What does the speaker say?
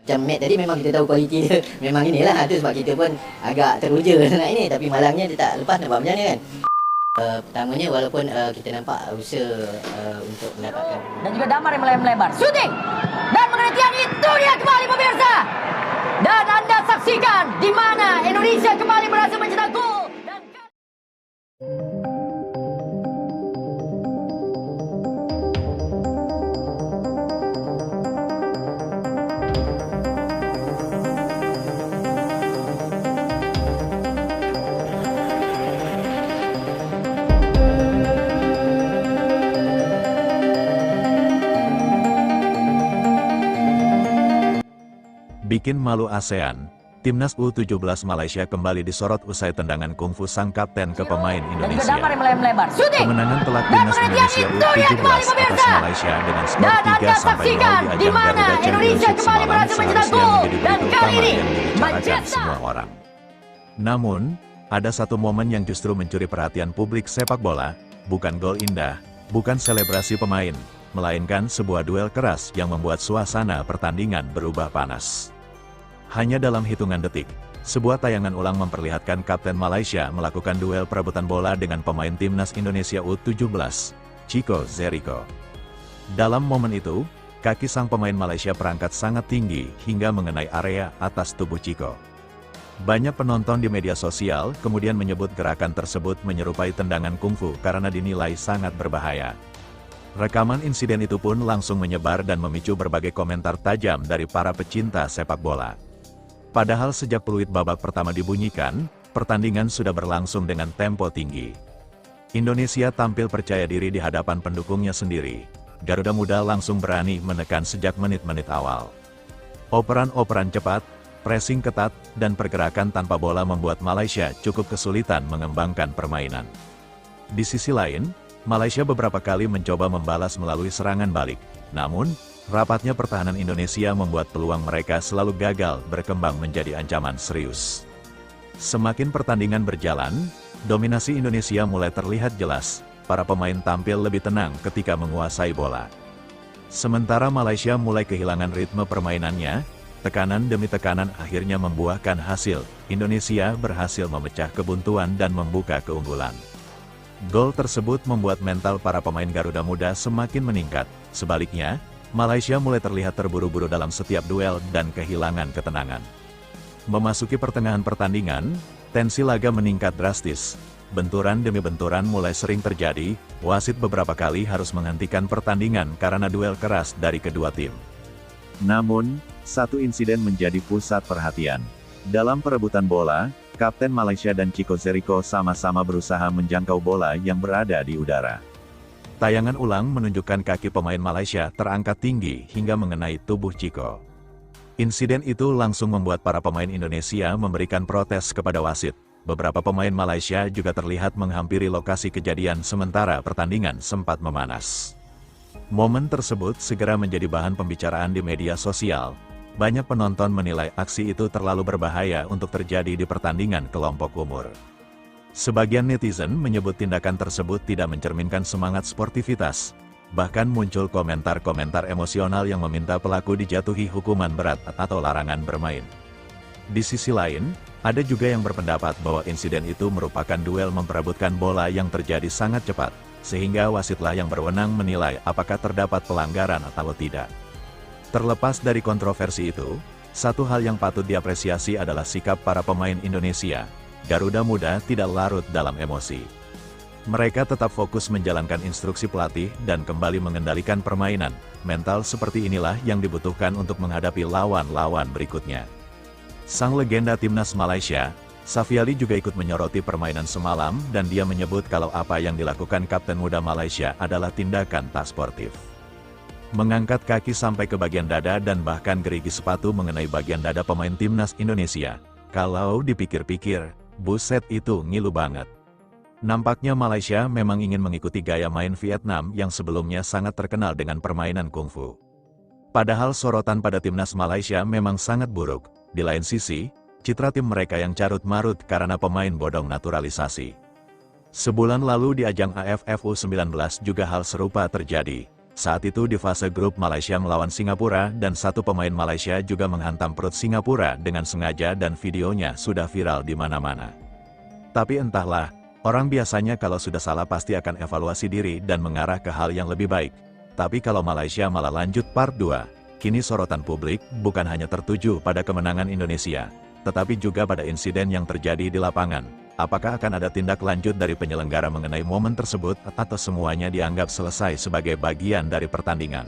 Macam Matt tadi memang kita tahu kualiti dia. Memang inilah, tu sebab kita pun agak teruja nak ini. Tapi malangnya dia tak lepas, nampak macam mana kan. Pertamanya walaupun kita nampak usaha untuk mendapatkan. Dan juga Damar yang melebar. Shooting! Dan mengenai tiang itu dia kembali pemirsa. Dan Anda saksikan di mana Indonesia kembali berhasil mencetak gol. Bikin malu ASEAN, Timnas U17 Malaysia kembali disorot usai tendangan kungfu sang kapten ke pemain Dan juga Indonesia. Damar yang melebar. Shooting! Kemenangan telak Timnas Indonesia U17 atas Malaysia dengan skor Dan Anda 3-0 saksikan di di ajang mana Garuda Indonesia Championship kembali semalam berhasil mencetak seharusnya gol. menjadi Dan berita kali utama ini yang dibicarakan Manchester. semua orang. Namun, ada satu momen yang justru mencuri perhatian publik sepak bola, bukan gol indah, bukan selebrasi pemain, melainkan sebuah duel keras yang membuat suasana pertandingan berubah panas. Hanya dalam hitungan detik, sebuah tayangan ulang memperlihatkan Kapten Malaysia melakukan duel perebutan bola dengan pemain Timnas Indonesia U17, Chico Jericho. Dalam momen itu, kaki sang pemain Malaysia berangkat sangat tinggi hingga mengenai area atas tubuh Chico. Banyak penonton di media sosial kemudian menyebut gerakan tersebut menyerupai tendangan kungfu karena dinilai sangat berbahaya. Rekaman insiden itu pun langsung menyebar dan memicu berbagai komentar tajam dari para pecinta sepak bola. Padahal sejak peluit babak pertama dibunyikan, pertandingan sudah berlangsung dengan tempo tinggi. Indonesia tampil percaya diri di hadapan pendukungnya sendiri. Garuda Muda langsung berani menekan sejak menit-menit awal. Operan-operan cepat, pressing ketat, dan pergerakan tanpa bola membuat Malaysia cukup kesulitan mengembangkan permainan. Di sisi lain, Malaysia beberapa kali mencoba membalas melalui serangan balik. Namun, rapatnya pertahanan Indonesia membuat peluang mereka selalu gagal berkembang menjadi ancaman serius. Semakin pertandingan berjalan, dominasi Indonesia mulai terlihat jelas. Para pemain tampil lebih tenang ketika menguasai bola. Sementara Malaysia mulai kehilangan ritme permainannya, tekanan demi tekanan akhirnya membuahkan hasil. Indonesia berhasil memecah kebuntuan dan membuka keunggulan. Gol tersebut membuat mental para pemain Garuda Muda semakin meningkat. Sebaliknya, Malaysia mulai terlihat terburu-buru dalam setiap duel dan kehilangan ketenangan. Memasuki pertengahan pertandingan, tensi laga meningkat drastis. Benturan demi benturan mulai sering terjadi, wasit beberapa kali harus menghentikan pertandingan karena duel keras dari kedua tim. Namun, satu insiden menjadi pusat perhatian. Dalam perebutan bola, Kapten Malaysia dan Chico Jericho sama-sama berusaha menjangkau bola yang berada di udara. Tayangan ulang menunjukkan kaki pemain Malaysia terangkat tinggi hingga mengenai tubuh Chico. Insiden itu langsung membuat para pemain Indonesia memberikan protes kepada wasit. Beberapa pemain Malaysia juga terlihat menghampiri lokasi kejadian sementara pertandingan sempat memanas. Momen tersebut segera menjadi bahan pembicaraan di media sosial. Banyak penonton menilai aksi itu terlalu berbahaya untuk terjadi di pertandingan kelompok umur. Sebagian netizen menyebut tindakan tersebut tidak mencerminkan semangat sportivitas. Bahkan muncul komentar-komentar emosional yang meminta pelaku dijatuhi hukuman berat atau larangan bermain. Di sisi lain, ada juga yang berpendapat bahwa insiden itu merupakan duel memperebutkan bola yang terjadi sangat cepat, sehingga wasitlah yang berwenang menilai apakah terdapat pelanggaran atau tidak. Terlepas dari kontroversi itu, satu hal yang patut diapresiasi adalah sikap para pemain Indonesia. Garuda Muda tidak larut dalam emosi. Mereka tetap fokus menjalankan instruksi pelatih dan kembali mengendalikan permainan. Mental seperti inilah yang dibutuhkan untuk menghadapi lawan-lawan berikutnya. Sang legenda Timnas Malaysia, Safiali juga ikut menyoroti permainan semalam dan dia menyebut kalau apa yang dilakukan Kapten Muda Malaysia adalah tindakan tak sportif. Mengangkat kaki sampai ke bagian dada dan bahkan gerigi sepatu mengenai bagian dada pemain Timnas Indonesia. Kalau dipikir-pikir, buset itu ngilu banget. Nampaknya Malaysia memang ingin mengikuti gaya main Vietnam yang sebelumnya sangat terkenal dengan permainan kungfu. Padahal sorotan pada Timnas Malaysia memang sangat buruk. Di lain sisi, citra tim mereka yang carut-marut karena pemain bodong naturalisasi. Sebulan lalu di ajang AFF U19 juga hal serupa terjadi. Saat itu di fase grup Malaysia melawan Singapura dan satu pemain Malaysia juga menghantam perut Singapura dengan sengaja dan videonya sudah viral di mana-mana. Tapi entahlah, orang biasanya kalau sudah salah pasti akan evaluasi diri dan mengarah ke hal yang lebih baik. Tapi kalau Malaysia malah lanjut part 2, kini sorotan publik bukan hanya tertuju pada kemenangan Indonesia, tetapi juga pada insiden yang terjadi di lapangan. Apakah akan ada tindak lanjut dari penyelenggara mengenai momen tersebut, atau semuanya dianggap selesai sebagai bagian dari pertandingan?